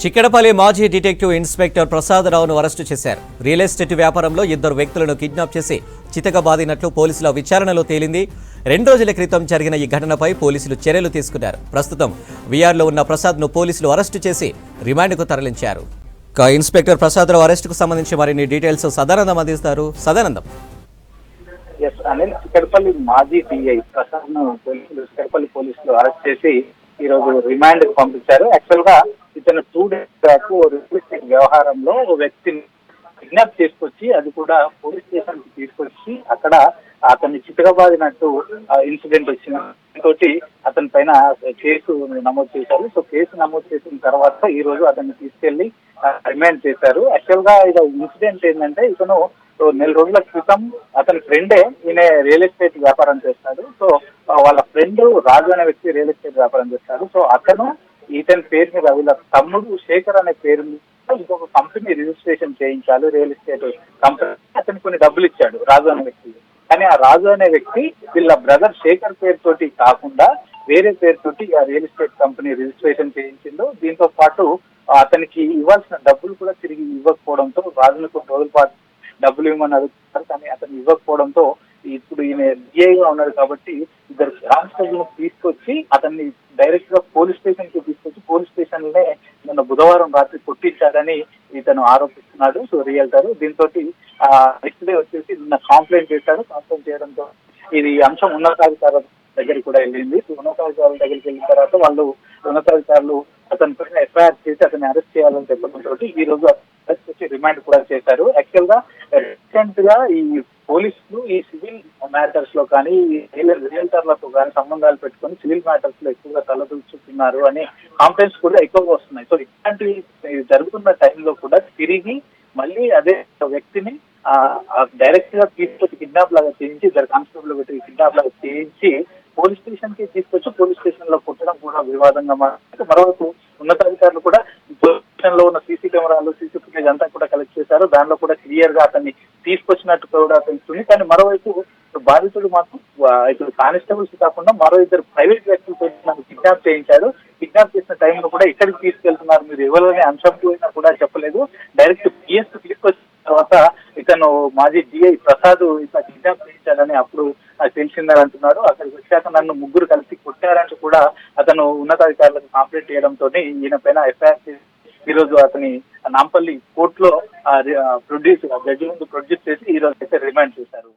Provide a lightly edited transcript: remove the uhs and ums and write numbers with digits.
చిక్కడపల్లి మాజీ detective inspector ప్రసాదరావును arrest చేశారు. Real estate వ్యాపారంలో ఇద్దరు వ్యక్తులను కిడ్నాప్ చేసి చితకబాదినట్లు పోలీసుల విచారణలో తేలింది. 2 రోజుల క్రితం జరిగిన ఈ ఘటనపై పోలీసులు చర్యలు తీసుకున్నారు. ప్రస్తుతం విఆర్లో ఉన్న ప్రసాద్ను పోలీసులు అరెస్టు చేసి రిమాండ్కు తరలించారు. ఇన్స్పెక్టర్ ప్రసాదరావు అరెస్టుకు సంబంధించి మరిన్ని డీటెయిల్స్ సదానందం అందిస్తారు. సదానందం. అనిల్, చిక్కడపల్లి మాజీ డిఐ ప్రసాద్ ను చిక్కడపల్లి పోలీసులు అరెస్ట్ చేసి ఈ రోజు రిమాండ్ కు పంపించారు. యాక్చువల్ గా ఇతను 2 days బ్యాక్ రియల్ ఎస్టేట్ వ్యవహారంలో ఓ వ్యక్తిని కిడ్నాప్ చేసుకొచ్చి అది కూడా పోలీస్ స్టేషన్ కి తీసుకొచ్చి అక్కడ అతన్ని చితకబాదినట్టు ఇన్సిడెంట్ వచ్చిన తోటి అతని పైన కేసు నమోదు చేశారు. సో కేసు నమోదు చేసిన తర్వాత ఈ రోజు అతన్ని తీసుకెళ్లి రిమాండ్ చేశారు. యాక్చువల్ గా ఇది ఇన్సిడెంట్ ఏంటంటే ఇతను 4 రోజుల క్రితం అతని ఫ్రెండే ఈయన రియల్ ఎస్టేట్ వ్యాపారం చేస్తాడు. సో వాళ్ళ ఫ్రెండ్ రాజు అనే వ్యక్తి రియల్ ఎస్టేట్ వ్యాపారం చేస్తాడు. సో అతను ఇతని పేరు మీద వీళ్ళ తమ్ముడు శేఖర్ అనే పేరు మీద ఇంకొక కంపెనీ రిజిస్ట్రేషన్ చేయించాలి, రియల్ ఎస్టేట్ కంపెనీ. అతనికి కొన్ని డబ్బులు ఇచ్చాడు రాజు అనే వ్యక్తి. కానీ ఆ రాజు అనే వ్యక్తి వీళ్ళ బ్రదర్ శేఖర్ పేరుతోటి కాకుండా వేరే పేరుతోటి ఆ రియల్ ఎస్టేట్ కంపెనీ రిజిస్ట్రేషన్ చేయించిండు. దీంతో పాటు అతనికి ఇవ్వాల్సిన డబ్బులు కూడా తిరిగి ఇవ్వకపోవడంతో రాజును కొన్ని రోజుల పాటు డబ్బులు ఇవ్వమని అడుగుతున్నారు. కానీ అతను ఇవ్వకపోవడంతో ఇప్పుడు ఈయన డిఐగా ఉన్నాడు కాబట్టి ఇద్దరు కానిస్టేబుల్ తీసుకొచ్చి అతన్ని డైరెక్ట్ గా పోలీస్ స్టేషన్ కి తీసుకొచ్చి పోలీస్ స్టేషన్ లోనే నిన్న బుధవారం రాత్రి కొట్టించాడని ఇతను ఆరోపిస్తున్నాడు. సో రియల్టర్ దీంతో నెక్స్ట్ డే వచ్చేసి నిన్న కంప్లైంట్ చేశాడు. కంప్లైంట్ చేయడంతో ఇది అంశం ఉన్నతాధికారుల దగ్గరికి కూడా వెళ్ళింది. ఉన్నతాధికారుల దగ్గరికి వెళ్ళిన తర్వాత వాళ్ళు ఉన్నతాధికారులు అతని పైన ఎఫ్ఐఆర్ చేసి అతన్ని అరెస్ట్ చేయాలని చెప్పడంతో ఈ రోజు అరెస్ట్ చేసి రిమాండ్ కూడా చేశారు. యాక్చువల్ గా రీసెంట్ గా ఈ పోలీసులు ఈ సివిల్ మ్యాటర్స్ లో కానీ రియల్టర్లతో కానీ సంబంధాలు పెట్టుకొని సివిల్ మ్యాటర్స్ లో ఎక్కువగా తలదూచుతున్నారు అనే కాంప్లైంట్స్ కూడా ఎక్కువగా వస్తున్నాయి. సో ఇట్లాంటి జరుగుతున్న టైంలో కూడా తిరిగి మళ్ళీ అదే వ్యక్తిని డైరెక్ట్ గా తీసుకొచ్చి కిడ్నాప్ లాగా చేయించి ఇద్దరు కానిస్టేబుల్ పెట్టి కిడ్నాప్ లాగా చేయించి పోలీస్ స్టేషన్ కి తీసుకొచ్చి పోలీస్ స్టేషన్ లో కొట్టడం కూడా వివాదంగా మారింది. మరోవైపు ఉన్నతాధికారులు కూడా స్టేషన్ లో ఉన్న సీసీ కెమెరాలు సీసీ ఫుటేజ్ అంతా కూడా కలెక్ట్ చేశారు. దానిలో కూడా క్లియర్ గా అతన్ని తీసుకొచ్చినట్టు కూడా తెలుస్తుంది. కానీ మరోవైపు బాధితుడు మాత్రం ఇప్పుడు కానిస్టేబుల్స్ కాకుండా మరో ఇద్దరు ప్రైవేట్ వ్యక్తులతో నాకు కిడ్నాప్ చేయించాడు. కిడ్నాప్ చేసిన టైంలో కూడా ఎక్కడికి తీసుకెళ్తున్నారు మీరు ఎవరైనా అంశం కూడా చెప్పలేదు. డైరెక్ట్ పిఎస్ తీసుకొచ్చిన తర్వాత ఇతను మాజీ డిఐ ప్రసాద్ ఇట్లా కిడ్నాప్ చేయించాలని అప్పుడు తెలిసిందని అంటున్నాడు. అక్కడికి వచ్చాక నన్ను ముగ్గురు కలిసి కొట్టారంటూ కూడా అతను ఉన్నతాధికారులకు కంప్లైంట్ చేయడంతో ఈయన పైన ఎఫ్ఐఆర్ చేసి ఈ రోజు అతని నాంపల్లి కోర్టులో జడ్జి ముందు ప్రొడ్యూస్ చేసి ఈ రోజు అయితే రిమాండ్ చేశారు.